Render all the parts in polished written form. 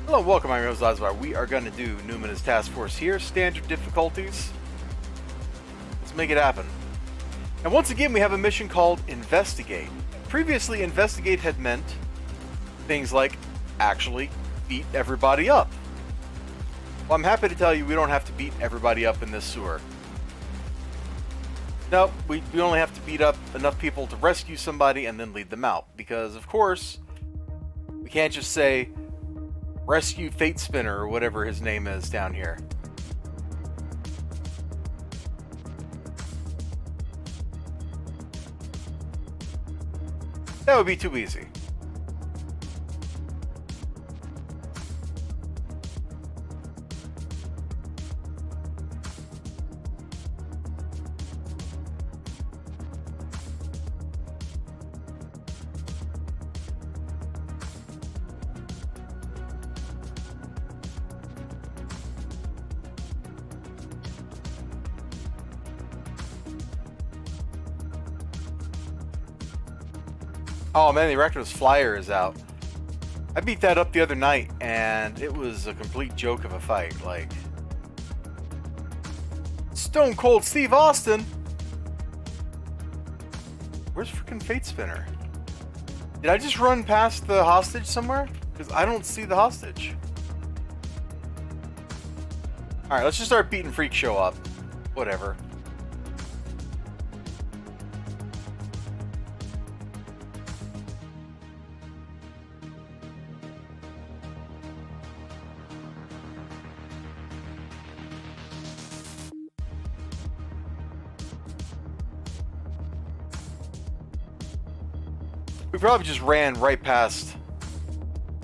Hello, welcome. I'm elizibar. We are going to do Numina's Task Force here. Standard difficulties. Let's make it happen. And once again, we have a mission called Investigate. Previously, Investigate had meant things like actually beat everybody up. Well, I'm happy to tell you we don't have to beat everybody up in this sewer. No, we only have to beat up enough people to rescue somebody and then lead them out. Because, of course, we can't just say, rescue Fate Spinner or whatever his name is down here. That would be too easy. Oh man, the Erector's flyer is out. I beat that up the other night, and it was a complete joke of a fight. Like, Stone Cold Steve Austin? Where's freaking Fate Spinner? Did I just run past the hostage somewhere? Because I don't see the hostage. Alright, let's just start beating Freak Show up. Whatever. We probably just ran right past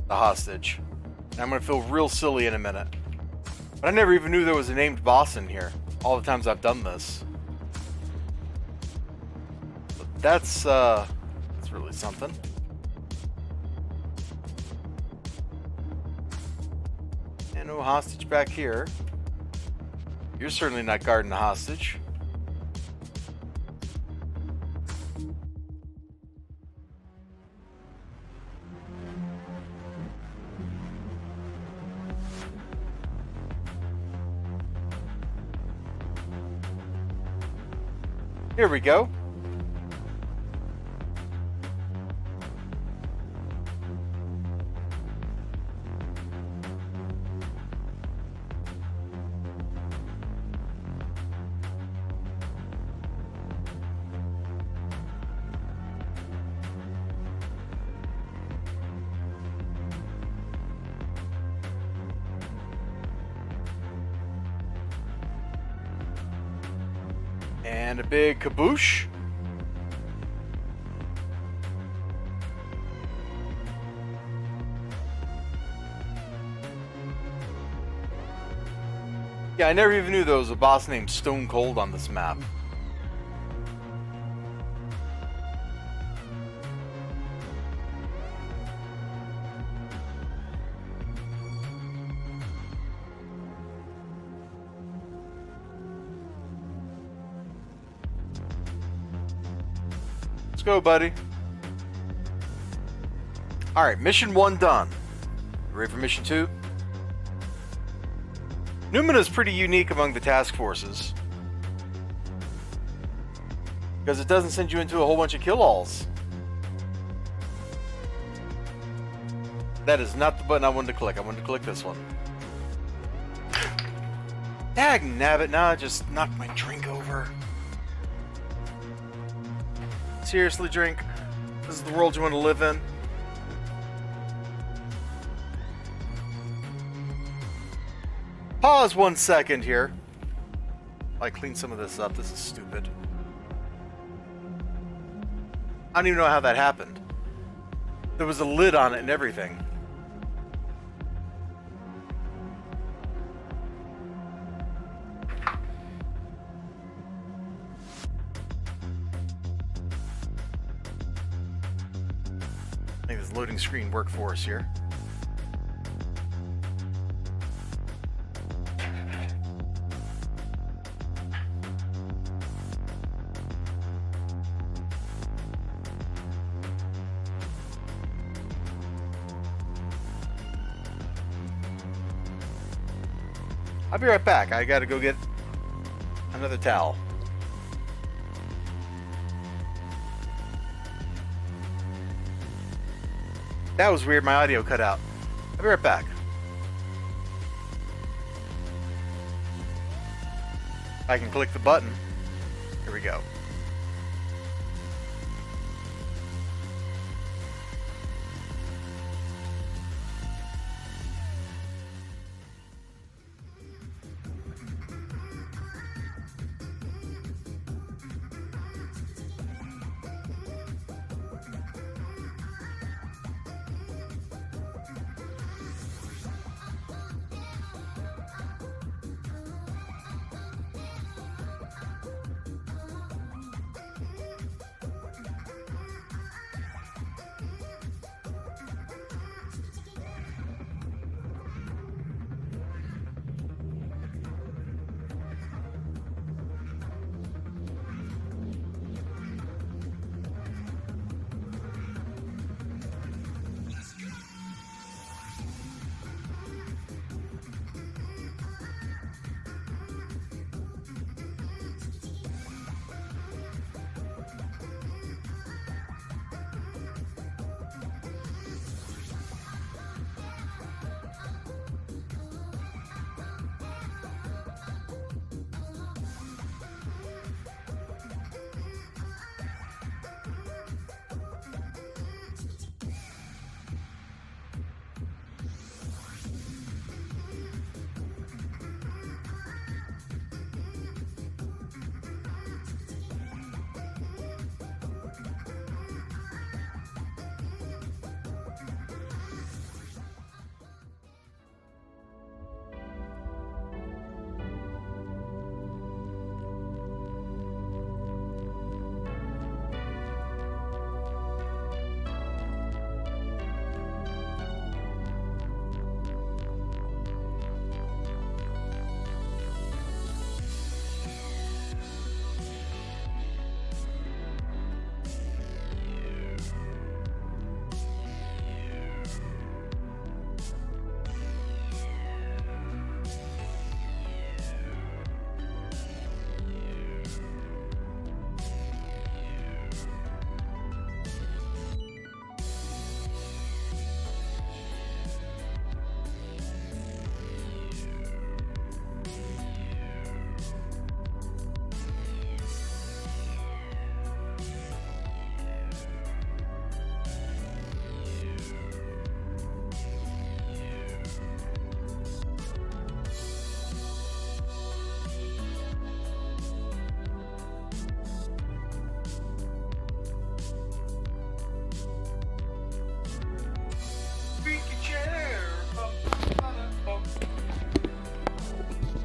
the hostage. And I'm going to feel real silly in a minute. But I never even knew there was a named boss in here. All the times I've done this. But that's really something. And no hostage back here. You're certainly not guarding the hostage. Here we go. And a big kaboosh. Yeah, I never even knew there was a boss named Stone Cold on this map. Let's go, buddy. Alright, mission 1 done. Ready for mission 2? Numina is pretty unique among the task forces. Because it doesn't send you into a whole bunch of kill-alls. That is not the button I wanted to click. I wanted to click this one. Dag nabbit, now I just knocked my drink over. Seriously, drink? This is the world you want to live in? Pause 1 second here. I clean some of this up. This is stupid. I don't even know how that happened. There was a lid on it and everything. Make this loading screen work for us here. I'll be right back. I gotta go get another towel. That was weird. My audio cut out. I'll be right back. I can click the button. Here we go.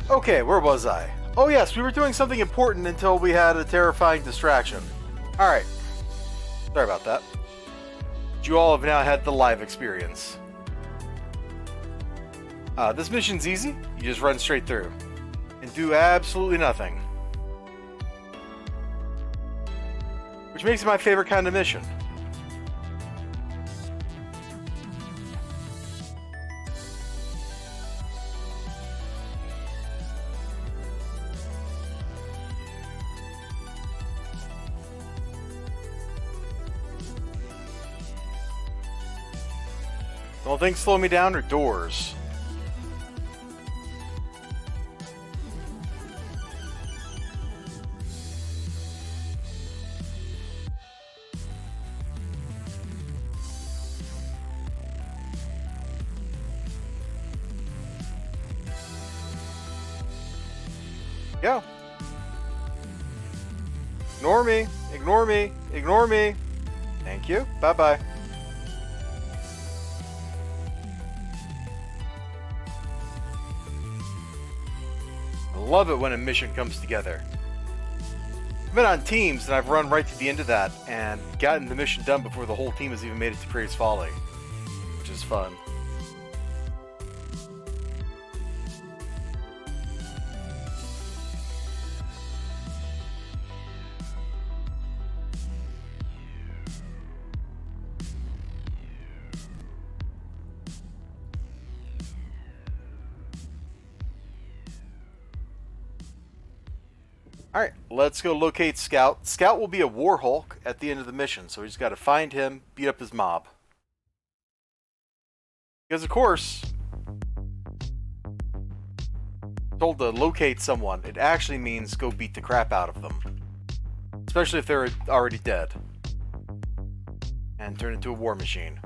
Okay, where was I? Oh yes, we were doing something important until we had a terrifying distraction. Alright. Sorry about that. But you all have now had the live experience. This mission's easy. You just run straight through. And do absolutely nothing. Which makes it my favorite kind of mission. The only thing slowing me down are doors. Go. Ignore me. Ignore me. Ignore me. Thank you. Bye-bye. I love it when a mission comes together. I've been on teams and I've run right to the end of that and gotten the mission done before the whole team has even made it to Praise Folly, which is fun. Alright, let's go locate Scout. Scout will be a war Hulk at the end of the mission, so we just gotta find him, beat up his mob. Because of course, told to locate someone, it actually means go beat the crap out of them. Especially if they're already dead. And turn into a war machine.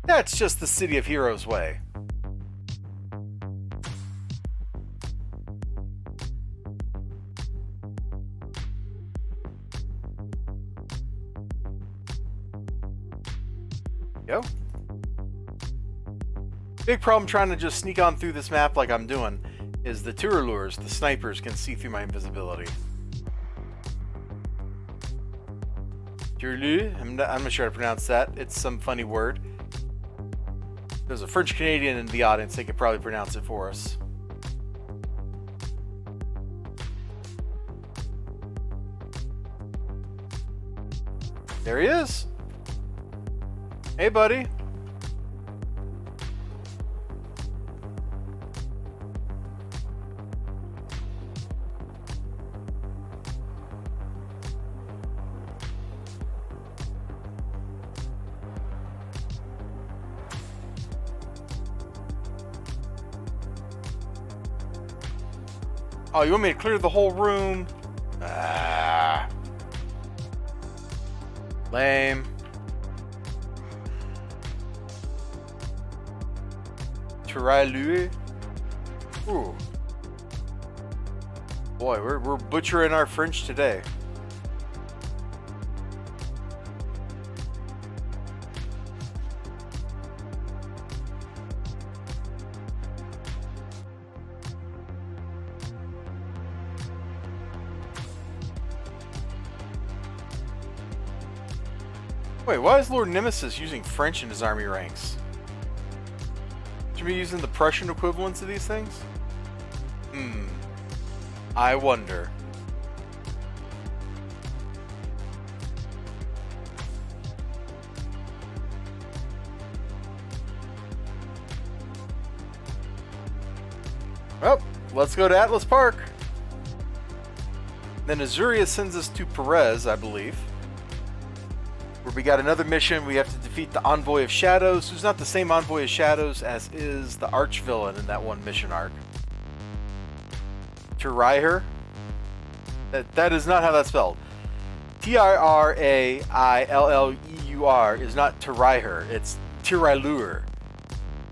That's just the City of Heroes way. Go. Big problem trying to just sneak on through this map like I'm doing is the Turalures, the snipers, can see through my invisibility. Turlu, I'm not sure how to pronounce that. It's some funny word. If there's a French Canadian in the audience, they could probably pronounce it for us. There he is. Hey, buddy. Oh, you want me to clear the whole room? Ah. Lame. Turalue. Ooh. Boy, we're butchering our French today. Wait, why is Lord Nemesis using French in his army ranks? Should we be using the Prussian equivalents of these things? I wonder. Well, let's go to Atlas Park. Then Azuria sends us to Perez, I believe. Where we got another mission. We have to defeat the Envoy of Shadows, who's not the same Envoy of Shadows as is the arch-villain in that one mission arc. Tirailleur? That is not how that's spelled. Tirailleur is not Tirailleur. It's Tirailleur.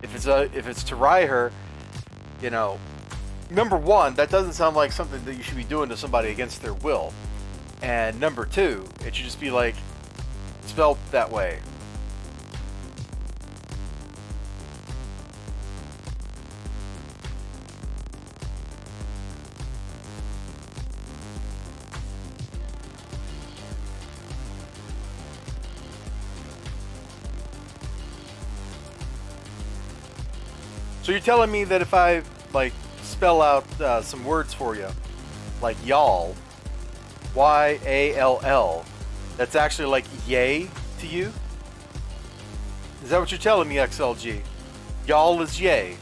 If it's Tirailleur, you know, number one, that doesn't sound like something that you should be doing to somebody against their will. And number two, it should just be like spelled that way. So you're telling me that if I like spell out some words for you, like y'all, Y-A-L-L, that's actually like yay to you? Is that what you're telling me, XLG? Y'all is yay.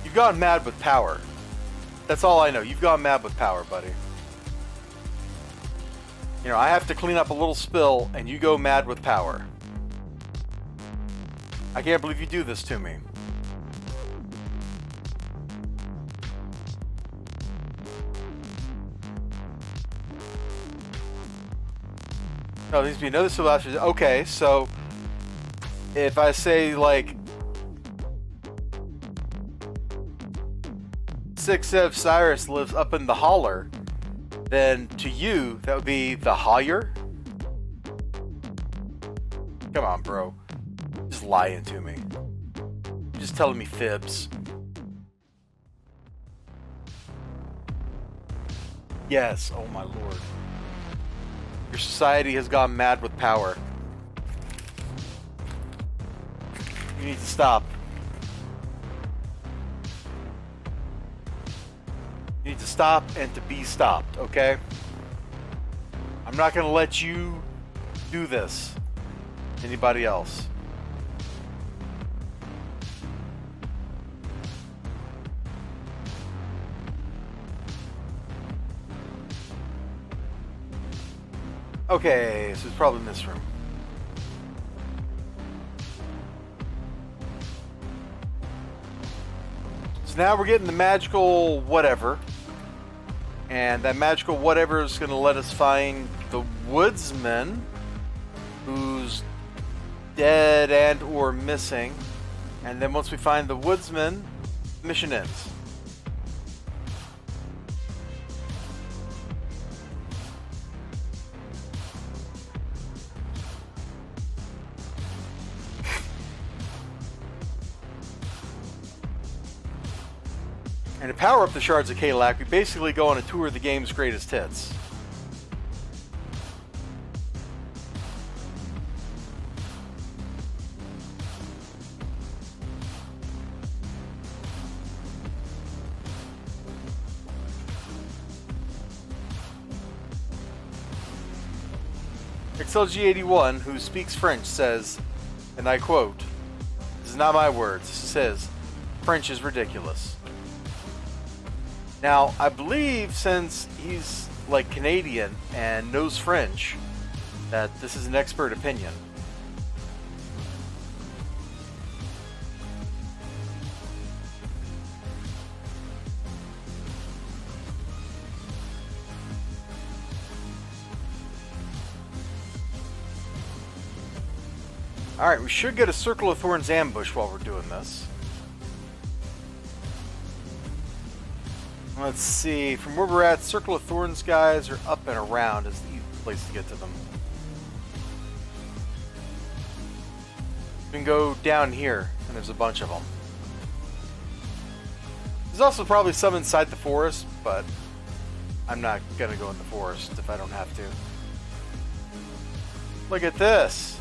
You've gone mad with power. That's all I know. You've gone mad with power, buddy. You know, I have to clean up a little spill, and you go mad with power. I can't believe you do this to me. No, there needs to be another syllable after. Okay, so if I say like 6 of Cyrus lives up in the holler, then to you that would be the Hoyer. Come on, bro. Just lying to me. You're just telling me fibs. Yes, oh my lord. Your society has gone mad with power. You need to stop. You need to stop and to be stopped, okay? I'm not going to let you do this to anybody else. Okay, so it's probably in this room. So now we're getting the magical whatever. And that magical whatever is going to let us find the woodsman who's dead and or missing. And then once we find the woodsman, the mission ends. And to power up the shards of Kalak, we basically go on a tour of the game's greatest hits. XLG81, who speaks French, says, and I quote, "This is not my words, this is his. French is ridiculous." Now, I believe since he's like Canadian and knows French, that this is an expert opinion. Alright, we should get a Circle of Thorns ambush while we're doing this. Let's see, from where we're at, Circle of Thorns guys are up and around is the easiest place to get to them. We can go down here, and there's a bunch of them. There's also probably some inside the forest, but I'm not going to go in the forest if I don't have to. Look at this!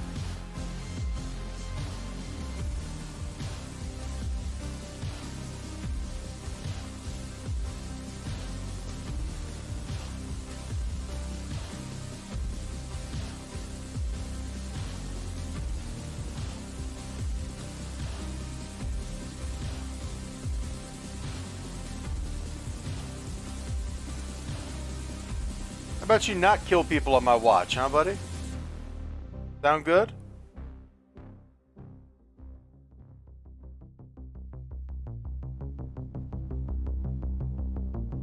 How about you not kill people on my watch, huh, buddy? Sound good?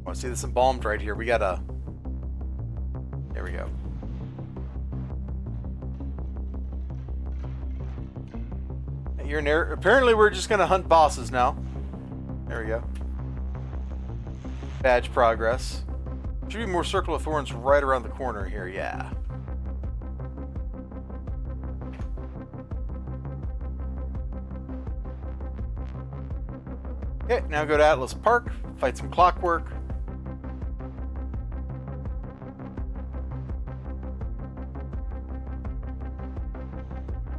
Oh, see this embalmed right here. We got a... There we go. You're in there. Apparently we're just gonna hunt bosses now. There we go. Badge progress. Should be more Circle of Thorns right around the corner here, yeah. Okay, now go to Atlas Park, fight some clockwork.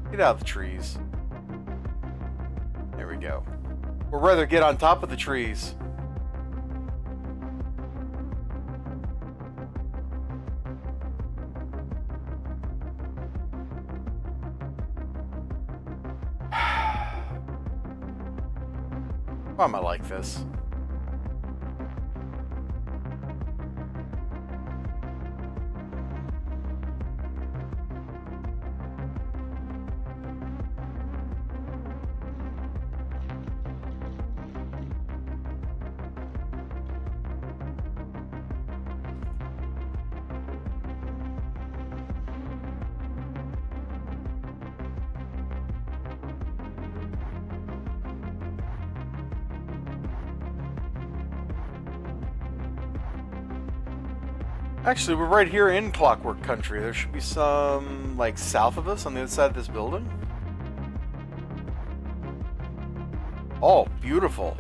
Get out of the trees. There we go. Or rather, get on top of the trees. Why am I like this? Actually, we're right here in Clockwork Country. There should be some, like, south of us on the other side of this building. Oh, beautiful.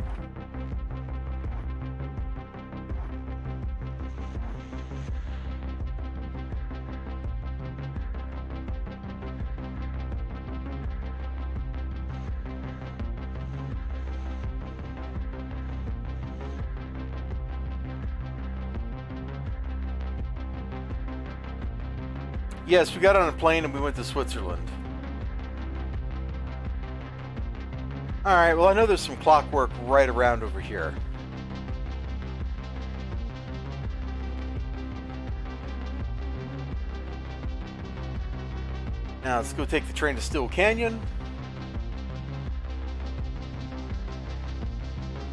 Yes, we got on a plane and we went to Switzerland. Alright, well I know there's some clockwork right around over here. Now let's go take the train to Still Canyon.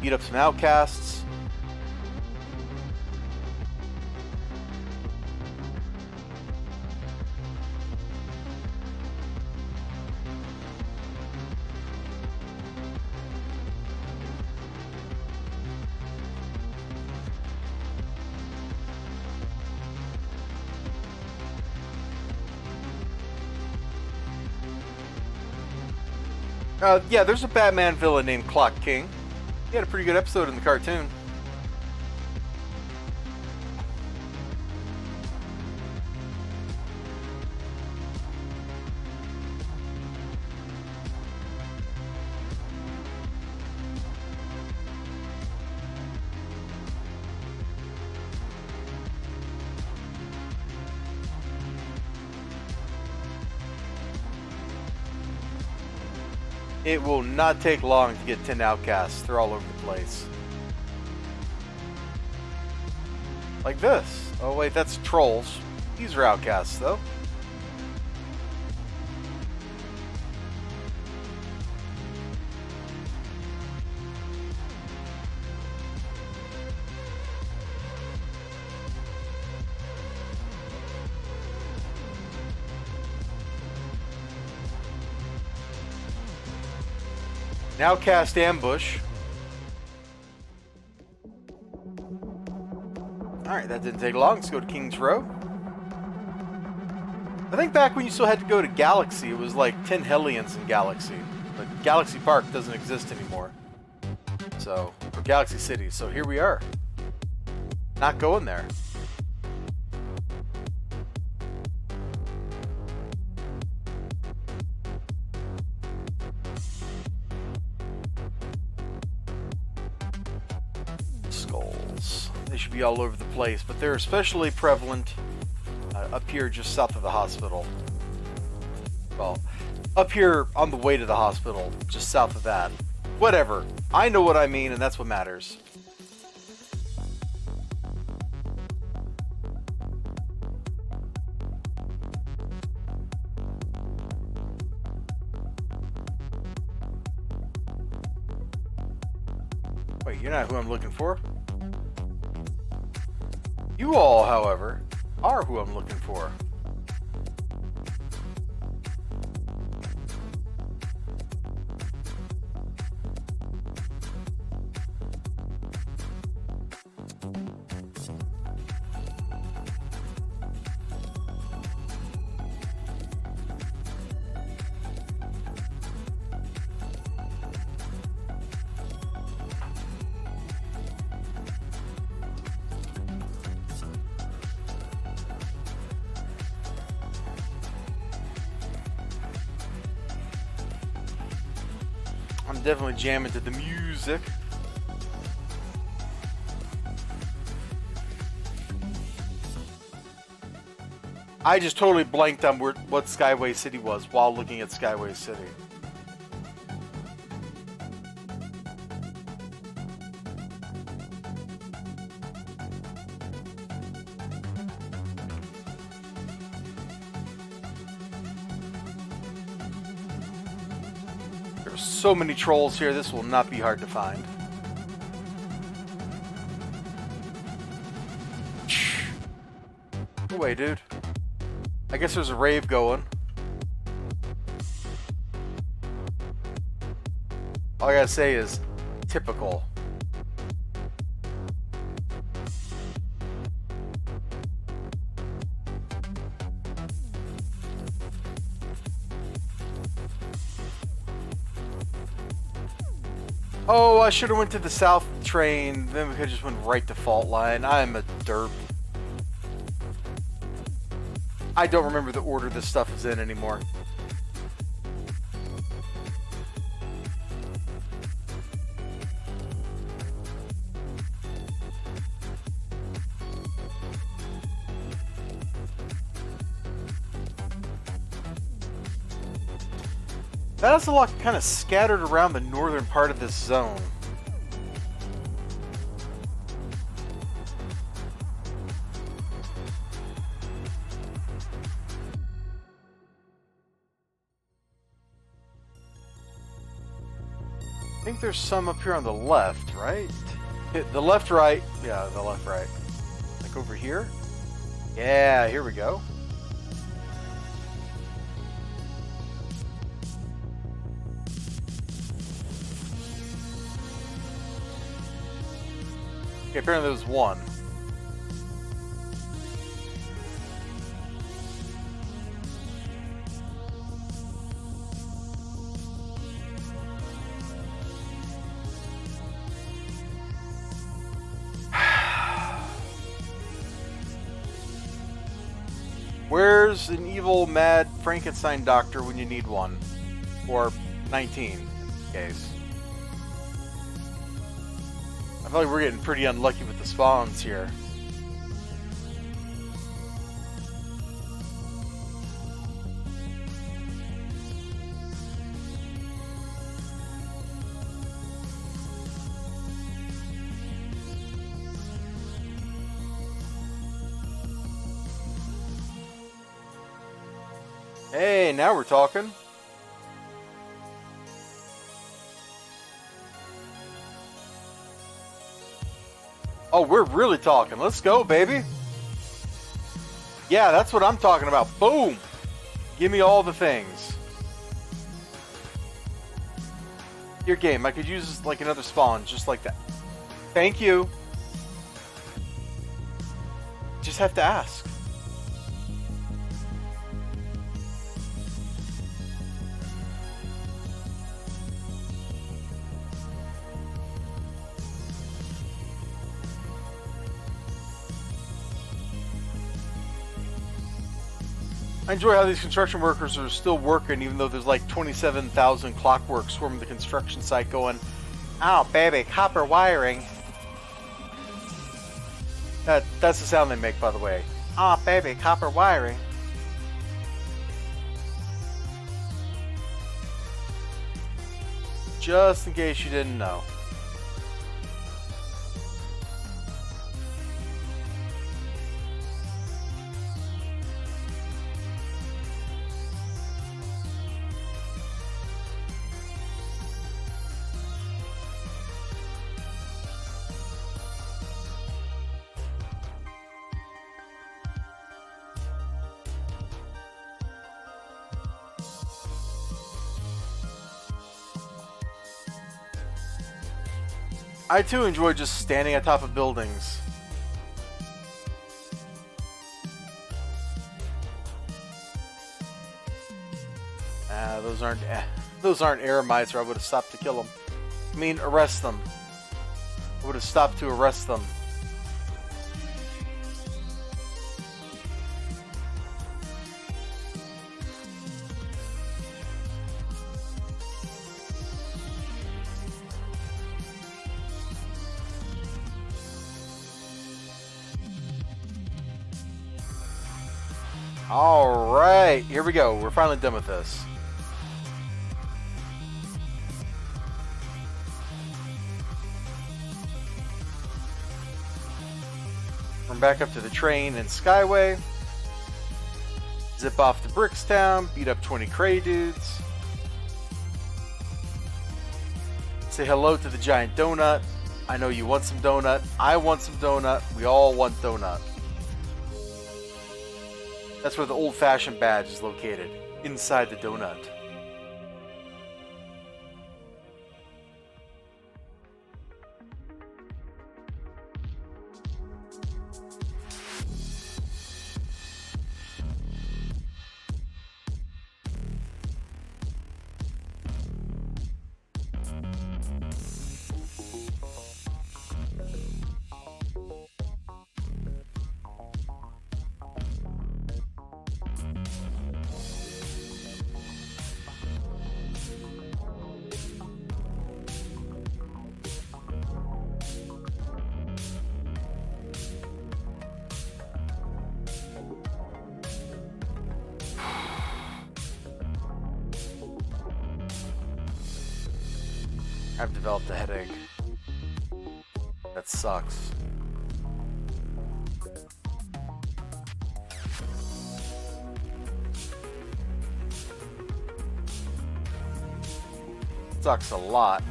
Beat up some outcasts. Yeah, there's a Batman villain named Clock King. He had a pretty good episode in the cartoon. It will not take long to get 10 outcasts. They're all over the place. Like this. Oh wait, that's trolls. These are outcasts though. An outcast ambush. Alright, that didn't take long. Let's go to King's Row. I think back when you still had to go to Galaxy, it was like 10 Hellions in Galaxy. But Galaxy Park doesn't exist anymore. So, or Galaxy City. So here we are. Not going there. Skulls. They should be all over the place, but they're especially prevalent up here just south of the hospital. Well, up here on the way to the hospital, just south of that. Whatever. I know what I mean, and that's what matters. Wait, you're not who I'm looking for. You all, however, are who I'm looking for. I'm definitely jamming to the music. I just totally blanked on what Skyway City was while looking at Skyway City. There's so many trolls here, this will not be hard to find. Go away, dude. I guess there's a rave going. All I gotta say is, typical. Oh, I should have went to the south train, then we could just went right to Fault Line. I'm a derp. I don't remember the order this stuff is in anymore. That is a lot kind of scattered around the northern part of this zone. think there's some up here on the left, right? Hit the left, right. Yeah, the left, right. Like over here? Yeah, here we go. Okay, apparently there's one. Where's an evil, mad Frankenstein doctor when you need one? Or 19, in this case. I feel like we're getting pretty unlucky with the spawns here. Hey, now we're talking. Oh, we're really talking. Let's go, baby. Yeah, that's what I'm talking about. Boom. Give me all the things. Your game. I could use like another spawn, just like that. Thank you. Just have to ask. I enjoy how these construction workers are still working, even though there's like 27,000 clockwork swarming the construction site going, "Oh, baby, copper wiring." That's the sound they make, by the way. "Oh, baby, copper wiring." Just in case you didn't know. I too enjoy just standing on top of buildings. Those aren't eremites, or I would have stopped to kill them. I mean, arrest them. I would have stopped to arrest them. Alright, here we go. We're finally done with this. We're back up to the train and Skyway. Zip off to Brickstown, beat up 20 Cray dudes. Say hello to the giant donut. I know you want some donut. I want some donut. We all want donut. That's where the old-fashioned badge is located, inside the donut. I've developed a headache. That sucks. sucks a lot.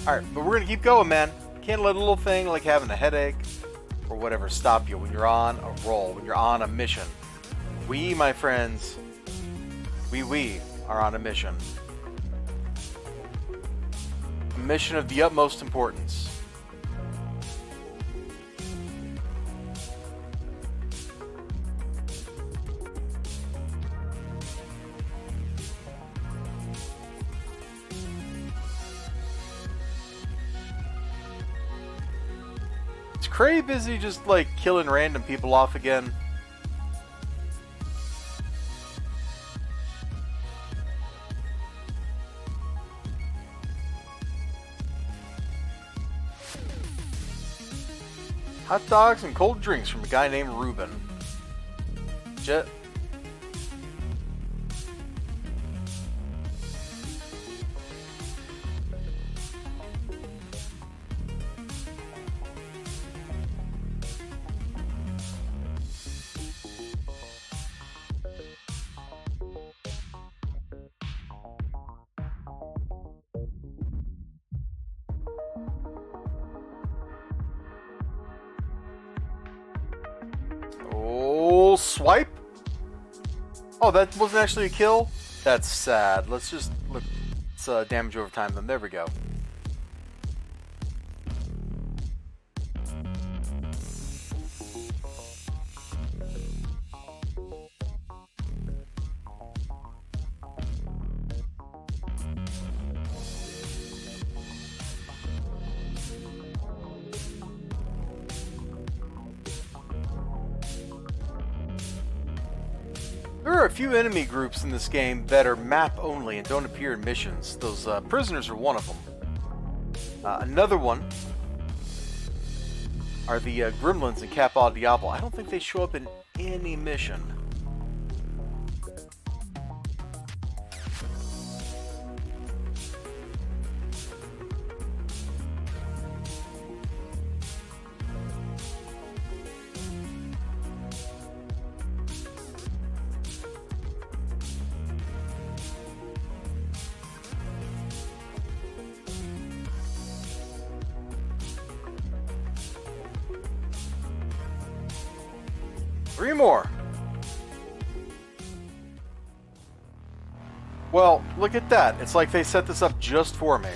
Alright, but we're gonna keep going, man. Can't let a little thing like having a headache or whatever stop you when you're on a roll, when you're on a mission. We, my friends, we are on a mission. A mission of the utmost importance. Is Cray busy just like killing random people off again? Hot dogs and cold drinks from a guy named Ruben. Jet. Swipe? Oh, that wasn't actually a kill? That's sad. Let's just look. Let's damage over time then. There we go. There are a few enemy groups in this game that are map only and don't appear in missions. Those prisoners are one of them. Another one are the gremlins in Cap au Diablo. I don't think they show up in any mission. Three more. Well, look at that. It's like they set this up just for me.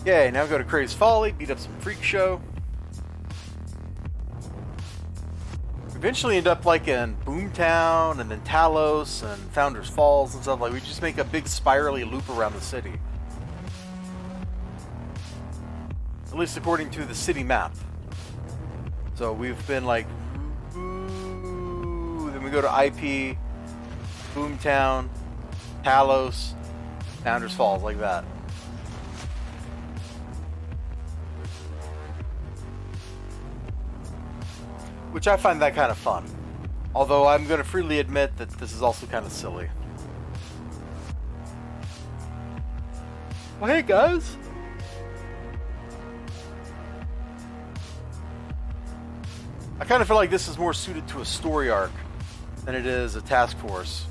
Yay, now go to Crazy Folly, beat up some freak show. Eventually end up like in Boomtown and then Talos and Founders Falls and stuff. Like we just make a big spirally loop around the city. At least according to the city map. So we've been like, ooh, then we go to IP, Boomtown, Talos, Founders Falls, like that. Which I find that kind of fun. Although I'm going to freely admit that this is also kind of silly. Well, hey guys! I kind of feel like this is more suited to a story arc than it is a task force.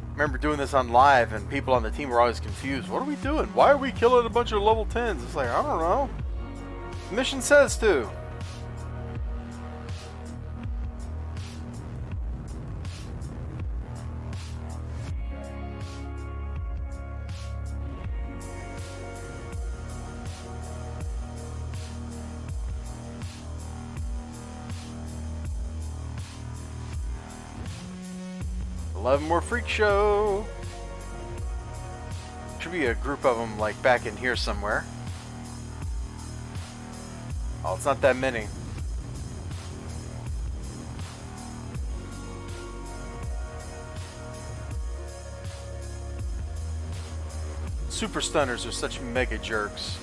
I remember doing this on live and people on the team were always confused. What are we doing? Why are we killing a bunch of level 10s? It's like, I don't know. The mission says to. Eleven more freak show. Should be a group of them like back in here somewhere. Oh, it's not that many. Super stunners are such mega jerks.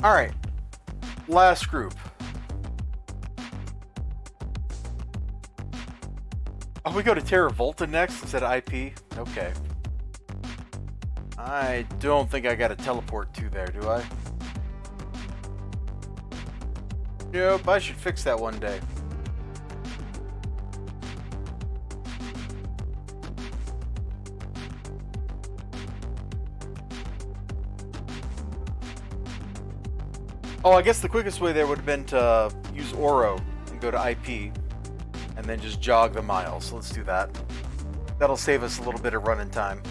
Alright. Last group. Oh, we go to Terra Volta next instead of IP? Okay. I don't think I gotta teleport to there, do I? Nope, I should fix that one day. Oh, I guess the quickest way there would have been to use Oro and go to IP and then just jog the miles. So let's do that. That'll save us a little bit of running time.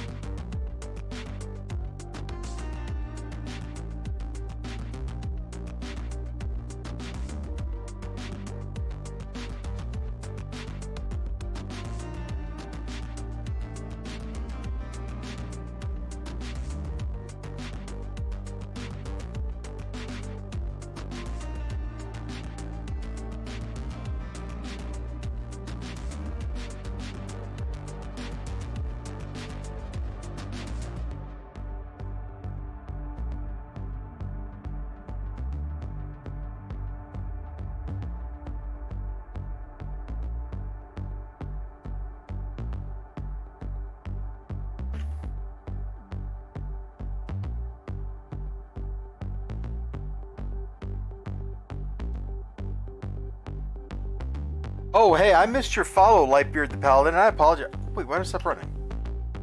Oh, hey, I missed your follow, Lightbeard the Paladin, and I apologize. Wait, why did I stop running?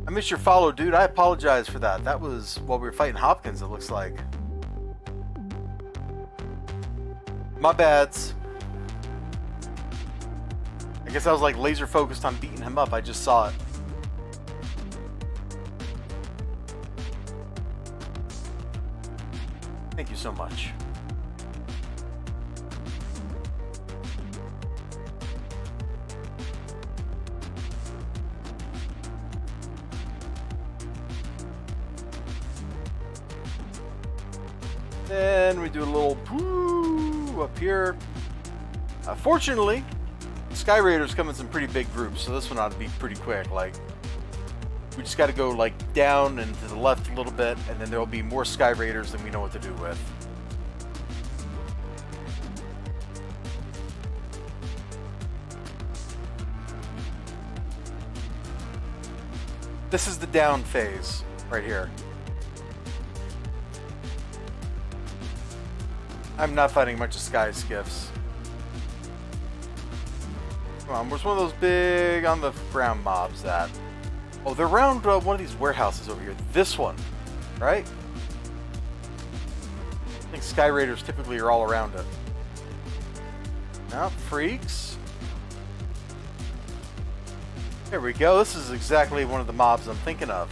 I missed your follow, dude. I apologize for that. That was while we were fighting Hopkins, it looks like. My bads. I guess I was like laser focused on beating him up. I just saw it. Thank you so much. Then we do a little poo up here. Fortunately, Sky Raiders come in some pretty big groups, so this one ought to be pretty quick. Like, we just got to go like down and to the left a little bit, and then there will be more Sky Raiders than we know what to do with. This is the down phase right here. I'm not fighting a bunch of sky skiffs. Come on, where's one of those big on the ground mobs at? Oh, they're around one of these warehouses over here. This one, right? I think Sky Raiders typically are all around it. No, freaks. There we go. This is exactly one of the mobs I'm thinking of.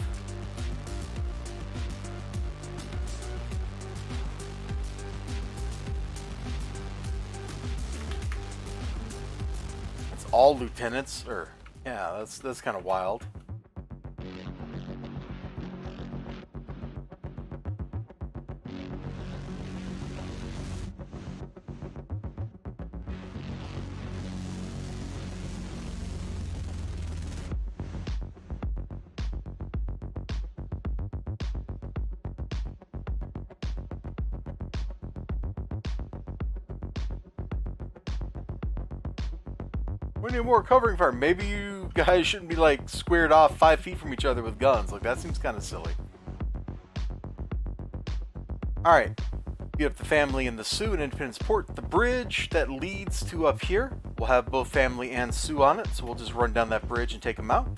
All lieutenants, or yeah, that's kind of wild. We need more covering fire. Maybe you guys shouldn't be like squared off 5 feet from each other with guns. Like, that seems kind of silly. Alright. You have the family and the Sioux in Independence Port. The bridge that leads to up here will have both family and Sioux on it. So we'll just run down that bridge and take them out.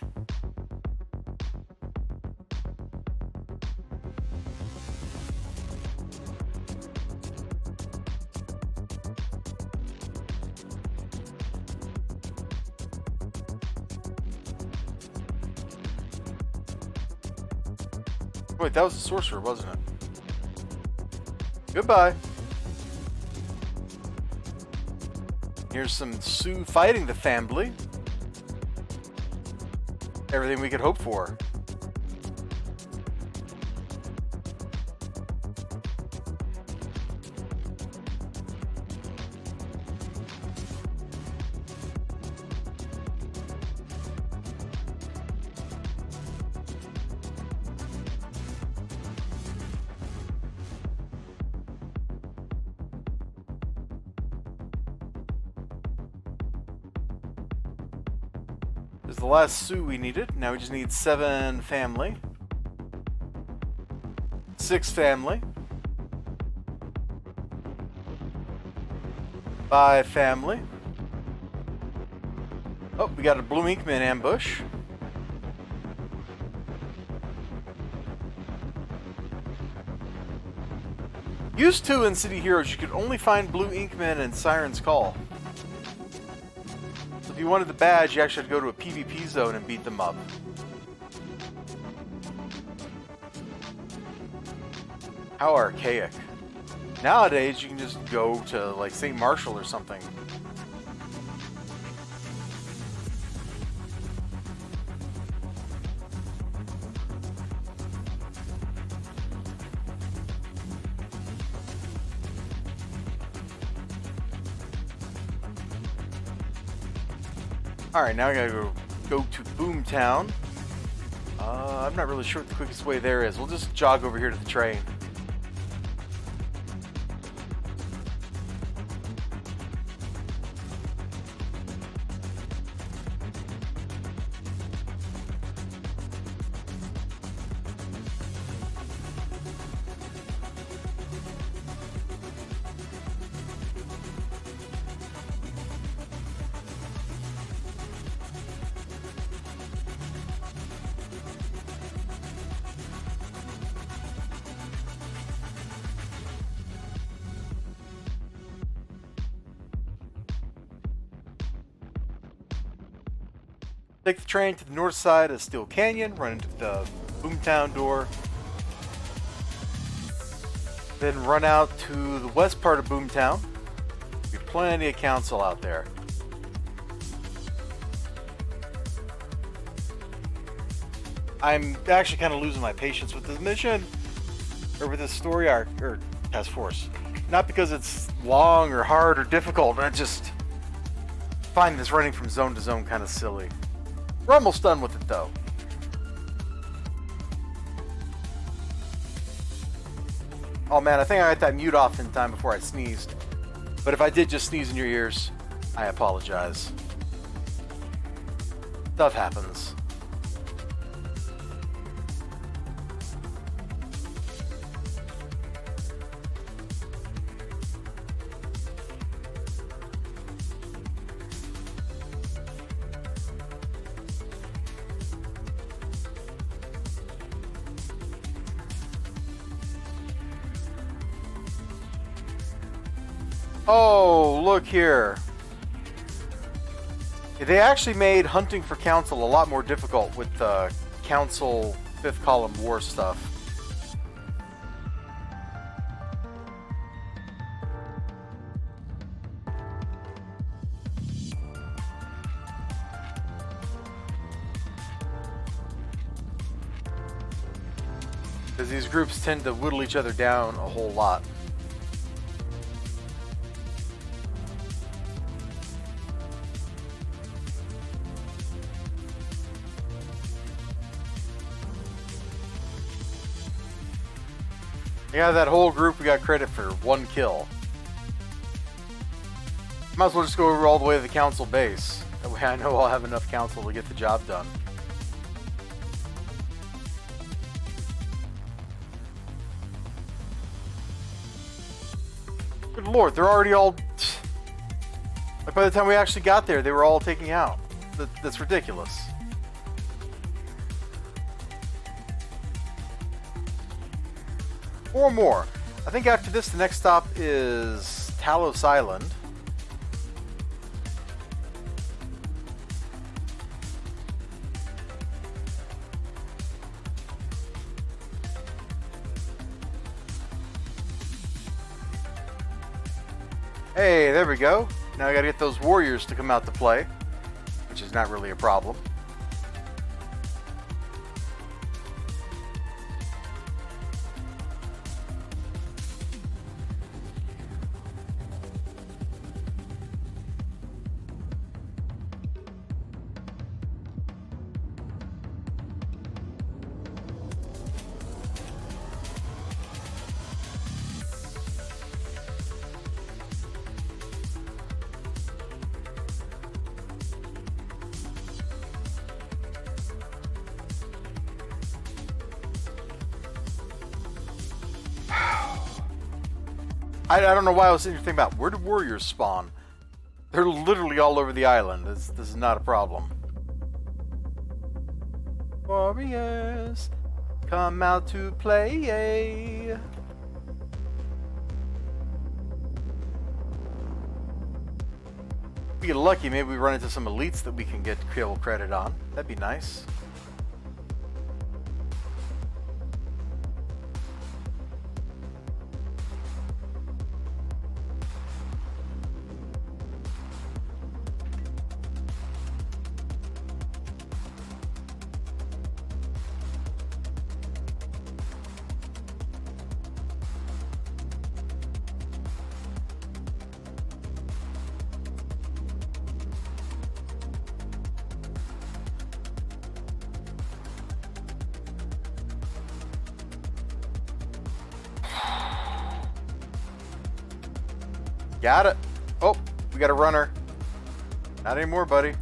Wait, that was the sorcerer, wasn't it? Goodbye. Here's some Sioux fighting the family. Everything we could hope for. Is the last Sioux we needed. Now we just need 7 family. 6 family. 5 family. Oh, we got a Blue Inkman ambush. Used to in City Heroes, you could only find Blue Inkmen in Siren's Call. So if you wanted the badge, you actually had to go to a PvP zone and beat them up. How archaic. Nowadays, you can just go to, like, St. Marshall or something. Alright, now I gotta go to Boomtown. I'm not really sure what the quickest way there is. We'll just jog over here to the train. Take the train to the north side of Steel Canyon, run into the Boomtown door, then run out to the west part of Boomtown. There'll be plenty of council out there. I'm actually kind of losing my patience with this mission, or with this story arc, or task force. Not because it's long or hard or difficult, I just find this running from zone to zone kind of silly. We're almost done with it, though. Oh man, I think I got that mute off in time before I sneezed. But if I did just sneeze in your ears, I apologize. Stuff happens. Oh, look here. They actually made hunting for council a lot more difficult with the council 5th column war stuff. Because these groups tend to whittle each other down a whole lot. Yeah, that whole group we got credit for 1 kill. Might as well just go over all the way to the council base. That way I know I'll have enough council to get the job done. Good lord, they're already all... Like by the time we actually got there, they were all taking out. That's ridiculous. Or more. I think after this, the next stop is Talos Island. Hey, there we go. Now I gotta get those warriors to come out to play, which is not really a problem. I don't know why I was sitting here thinking about where do warriors spawn? They're literally all over the island. This is not a problem. Warriors, come out to play. If we get lucky, maybe we run into some elites that we can get kill credit on. That'd be nice. Got it. Oh, we got a runner. Not anymore, buddy.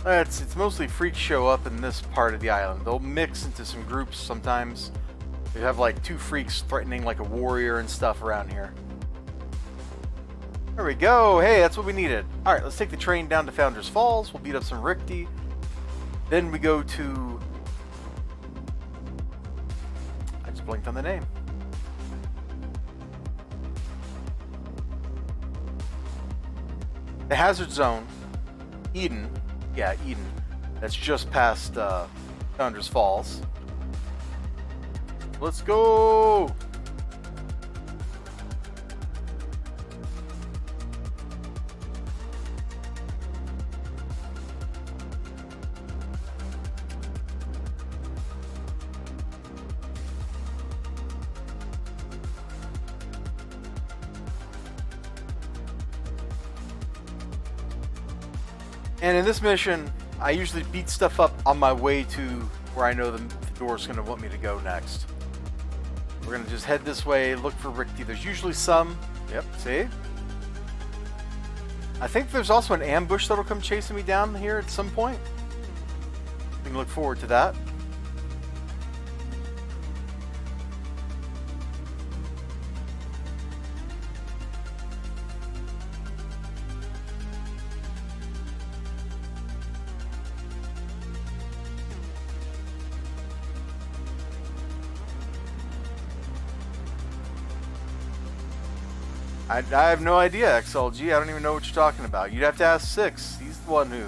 It's mostly freaks show up in this part of the island. They'll mix into some groups sometimes. You have like two freaks threatening like a warrior and stuff around here. There we go. Hey, that's what we needed. Alright, let's take the train down to Founders Falls. We'll beat up some Rikti. Then we go to... I just blinked on the name. The Hazard Zone. Eden. Yeah, Eden. That's just past Founders Falls. Let's go! And in this mission, I usually beat stuff up on my way to where I know the door's going to want me to go next. We're going to just head this way, look for Rikti. There's usually some. Yep, see? I think there's also an ambush that'll come chasing me down here at some point. We can look forward to that. I have no idea, XLG. I don't even know what you're talking about. You'd have to ask Six. He's the one who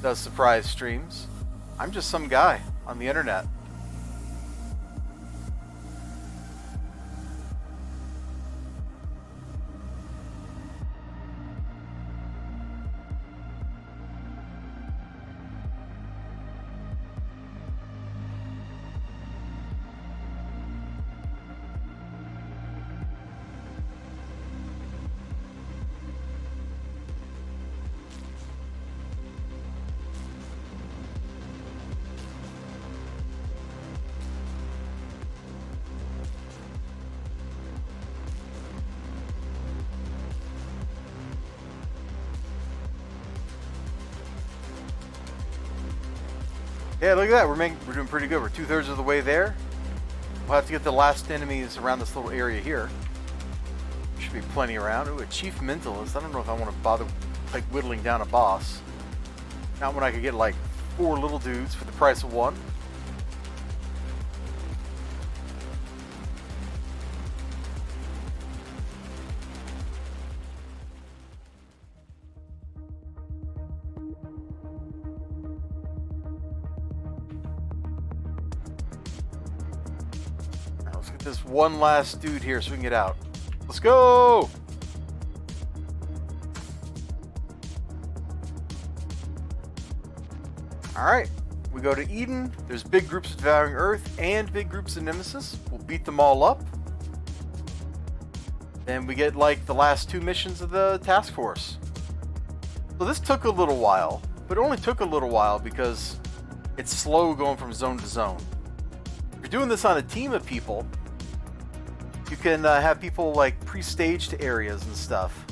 does surprise streams. I'm just some guy on the internet. Yeah, look at that. We're doing pretty good. We're 2/3 of the way there. We'll have to get the last enemies around this little area here. Should be plenty around. Ooh, a chief mentalist. I don't know if I want to bother like whittling down a boss. Not when I could get like 4 little dudes for the price of 1. This one last dude here so we can get out. Let's go! Alright, we go to Eden. There's big groups of Devouring Earth and big groups of Nemesis. We'll beat them all up. Then we get like the last 2 missions of the task force. So this took a little while, but it only took a little while because it's slow going from zone to zone. If you're doing this on a team of people, You can have people like pre-staged areas and stuff.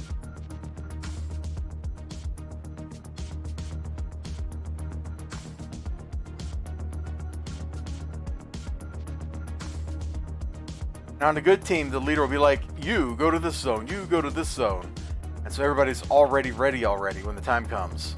Now on a good team, the leader will be like, you go to this zone, you go to this zone. And so everybody's already ready when the time comes.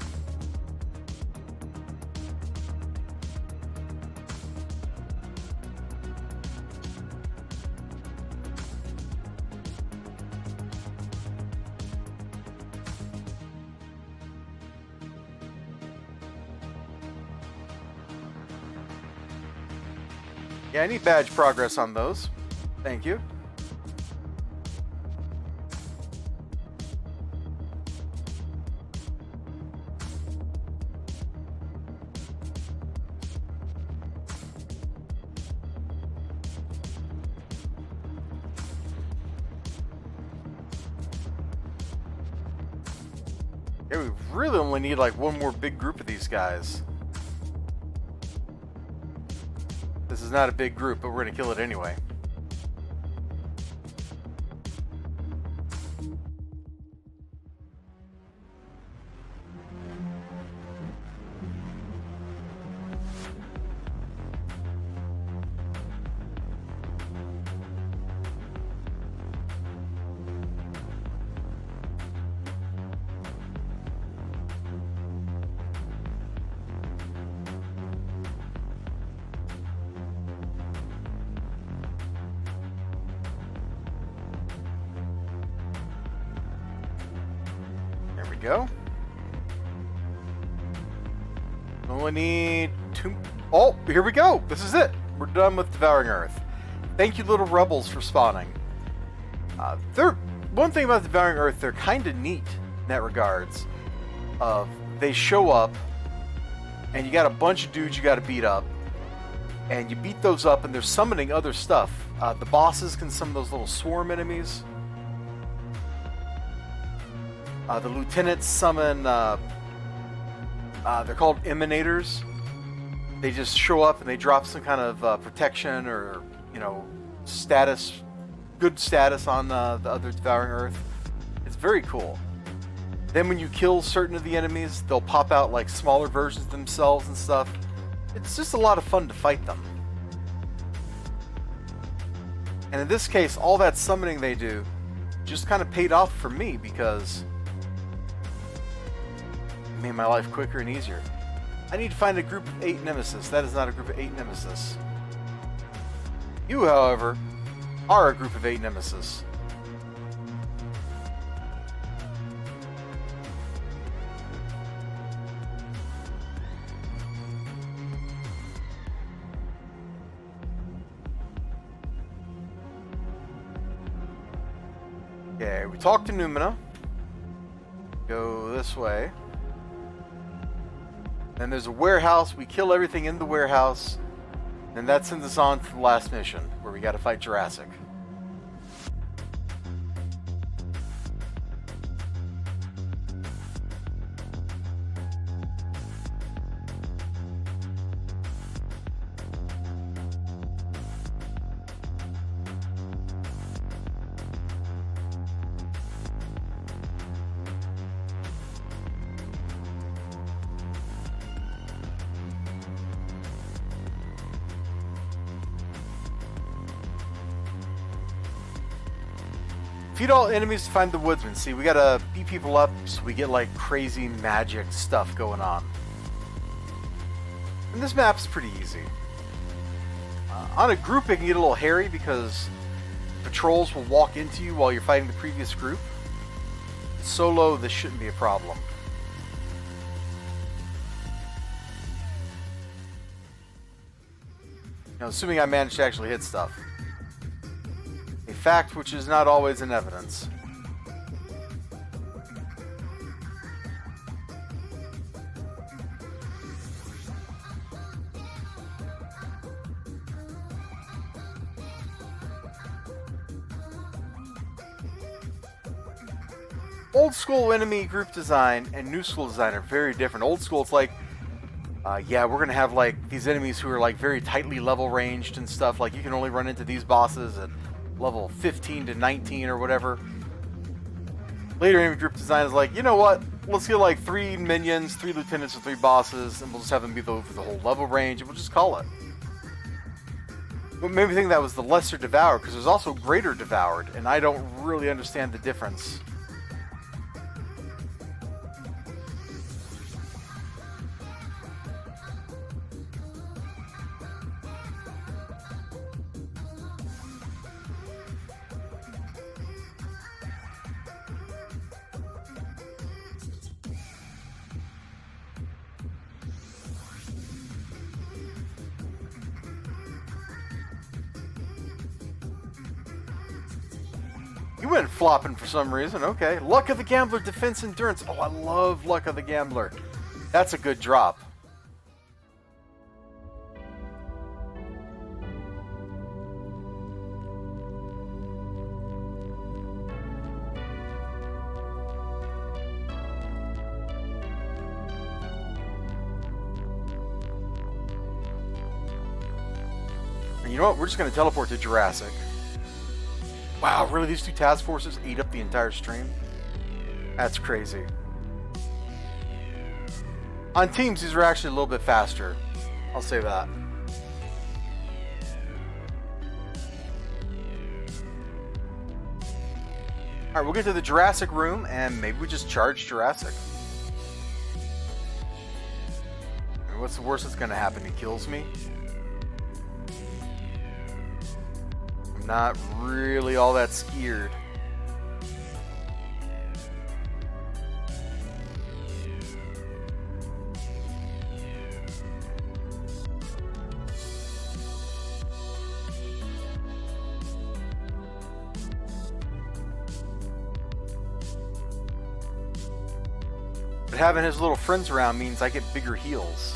Yeah, I need badge progress on those. Thank you. Yeah, we really only need like one more big group of these guys. This is not a big group, but we're gonna kill it anyway. Go. Only need 2. Oh, here we go. This is it. We're done with Devouring Earth. Thank you, little rebels, for spawning. One thing about Devouring Earth, they're kind of neat in that regards. They show up, and you got a bunch of dudes you got to beat up, and you beat those up, and they're summoning other stuff. The bosses can summon those little swarm enemies. The lieutenants summon, they're called emanators. They just show up and they drop some kind of protection or, status, good status on the other Devouring Earth. It's very cool. Then when you kill certain of the enemies, they'll pop out like smaller versions of themselves and stuff. It's just a lot of fun to fight them. And in this case, all that summoning they do just kind of paid off for me because made my life quicker and easier. I need to find a group of 8 nemesis. That is not a group of 8 nemesis. You, however, are a group of 8 nemesis. Okay, we talked to Numina. Go this way. Then there's a warehouse. We kill everything in the warehouse. And that sends us on to the last mission, where we got to fight Jurassic. Defeat all enemies to find the woodsman. See, we gotta beat people up so we get like crazy magic stuff going on. And this map's pretty easy. On a group it can get a little hairy because patrols will walk into you while you're fighting the previous group. Solo, this shouldn't be a problem. Now, assuming I managed to actually hit stuff. A fact which is not always in evidence. Old school enemy group design and new school design are very different. Old school, it's like, yeah, we're gonna have like these enemies who are like very tightly level ranged and stuff. Like you can only run into these bosses at level 15 to 19 or whatever. Later enemy group design is like, you know what? Let's get like 3 minions, 3 lieutenants, and 3 bosses, and we'll just have them be over the whole level range, and we'll just call it. What made me think that was the lesser devoured, because there's also greater devoured, and I don't really understand the difference. You went flopping for some reason. Okay. Luck of the Gambler, Defense, Endurance. Oh, I love Luck of the Gambler. That's a good drop. And you know what? We're just going to teleport to Jurassic. Wow, really? These 2 task forces ate up the entire stream? That's crazy. On teams, these are actually a little bit faster. I'll say that. Alright, we'll get to the Jurassic room, and maybe we just charge Jurassic. I mean, what's the worst that's going to happen? He kills me? Not really all that scared. But having his little friends around means I get bigger heals.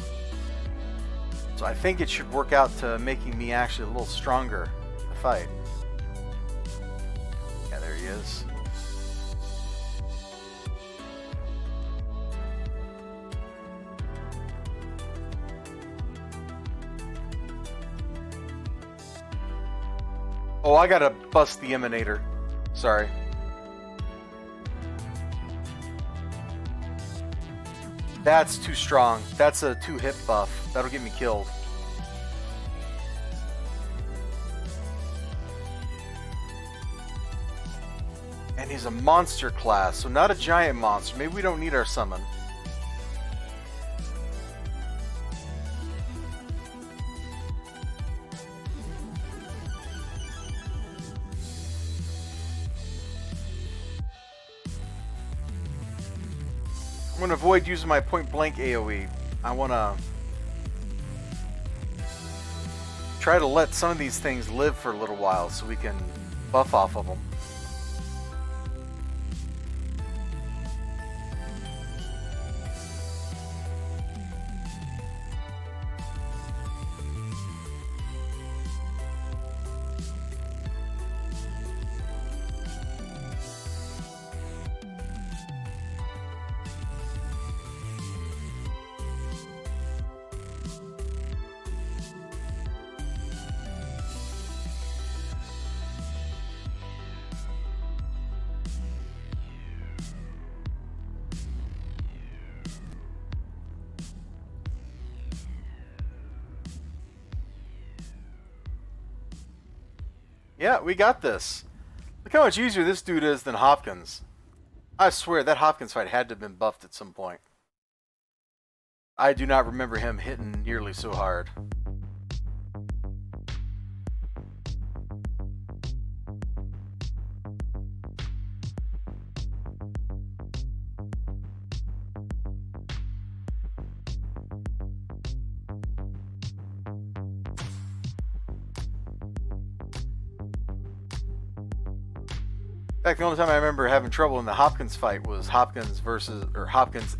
So I think it should work out to making me actually a little stronger to fight. Yeah, there he is. Oh, I gotta bust the Emanator. Sorry. That's too strong. That's a 2-hit buff. That'll get me killed. And he's a monster class, so not a giant monster. Maybe we don't need our summon. I'm going to avoid using my point blank AoE. I want to try to let some of these things live for a little while so we can buff off of them. Yeah, we got this. Look how much easier this dude is than Hopkins. I swear, that Hopkins fight had to have been buffed at some point. I do not remember him hitting nearly so hard. In fact, the only time I remember having trouble in the Hopkins fight was Hopkins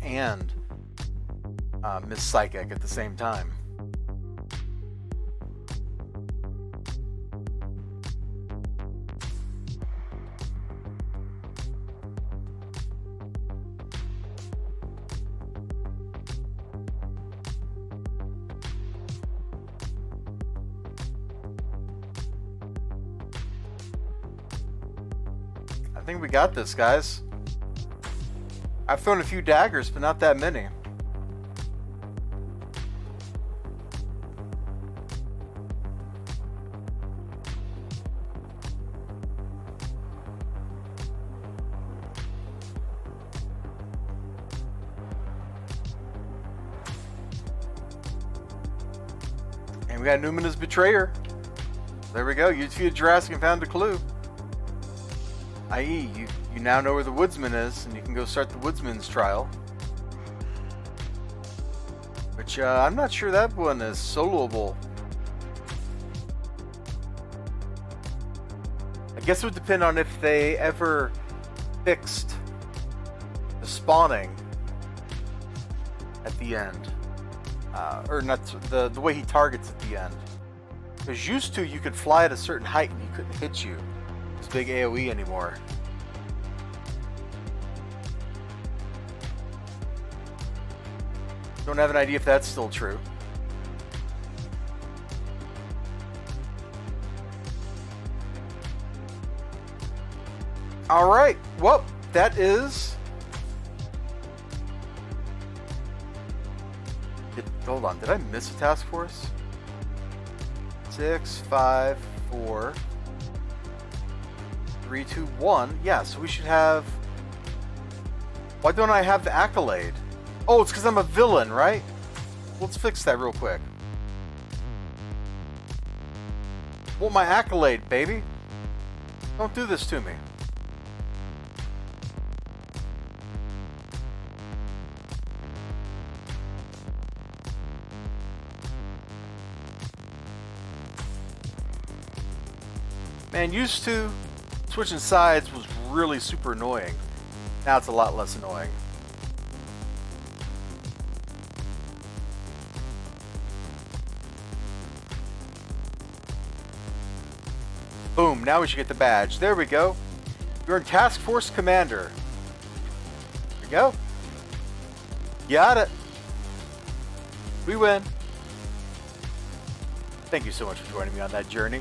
and Miss Psychic at the same time. think we got this, guys. I've thrown a few daggers, but not that many. And we got Numina's Betrayer. There we go. You defeated Jurassic and found a clue. I.e., you now know where the woodsman is, and you can go start the woodsman's trial. Which, I'm not sure that one is soloable. I guess it would depend on if they ever fixed the spawning at the end. Or not, the way he targets at the end. Because used to, you could fly at a certain height and he couldn't hit you. It's big AoE anymore. Don't have an idea if that's still true. Alright, well, that is... Hold on, did I miss a task force? 6, 5, 4, 3, 2, 1. Yeah, so we should have... Why don't I have the accolade? Oh, it's because I'm a villain, right? Let's fix that real quick. Want my accolade, baby. Don't do this to me. Man, used to, switching sides was really super annoying. Now it's a lot less annoying. Boom, now we should get the badge. There we go. You're in Task Force Commander. There we go. Got it. We win. Thank you so much for joining me on that journey.